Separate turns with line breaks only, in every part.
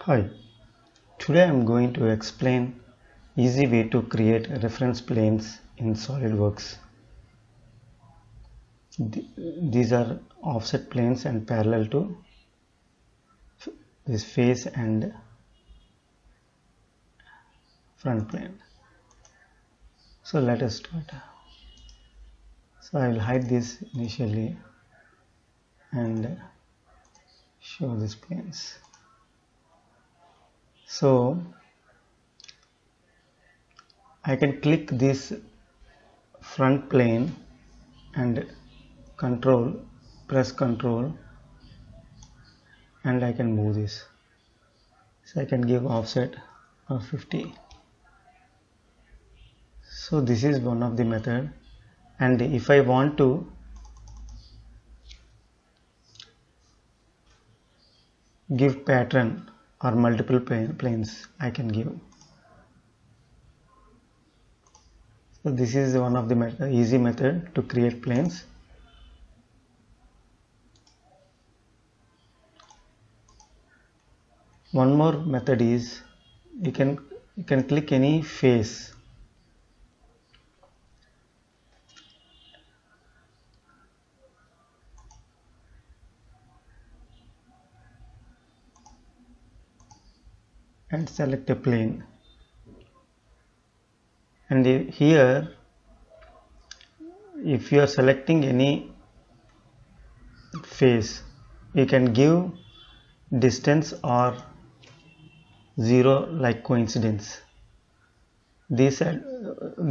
Hi, today I am going to explain easy way to create reference planes in SolidWorks. These are offset planes and parallel to this face and front plane. So let us start. So I will hide this initially and show these planes. So I can click this front plane and press control, and I can move this. So I can give offset of 50. So this is one of the method, and if I want to give pattern or multiple planes, I can give. So this is one of the easy method to create planes. One more method is you can click any face and select a plane, and here if you are selecting any face, you can give distance or 0 like coincidence. The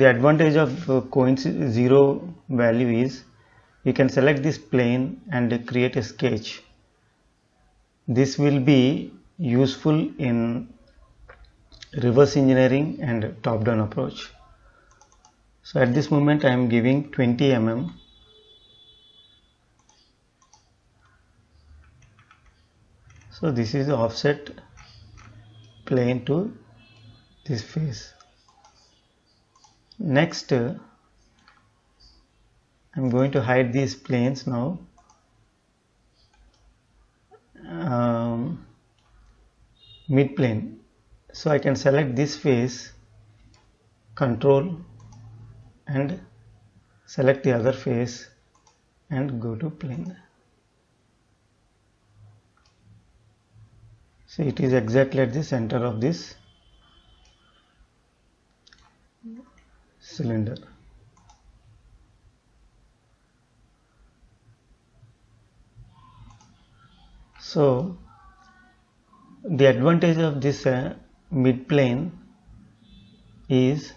advantage of zero value is you can select this plane and create a sketch. This will be useful in reverse engineering and top-down approach. So at this moment I am giving 20 mm. So this is the offset plane to this face. Next I am going to hide these planes now. Mid plane. So I can select this face, control, and select the other face and go to plane. So it is exactly at the center of this cylinder. So the advantage of this mid plane is,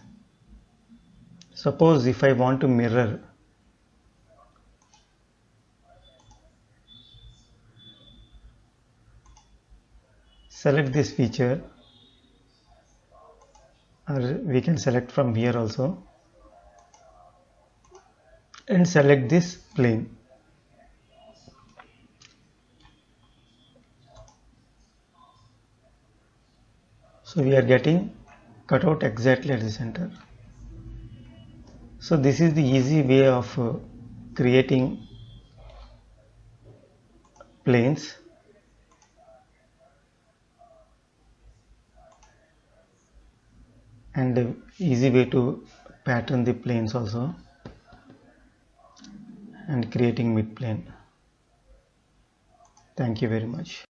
suppose if I want to mirror, select this feature, or we can select from here also, and select this plane. So we are getting cutout exactly at the center. So this is the easy way of creating planes. And easy way to pattern the planes also, and creating mid plane. Thank you very much.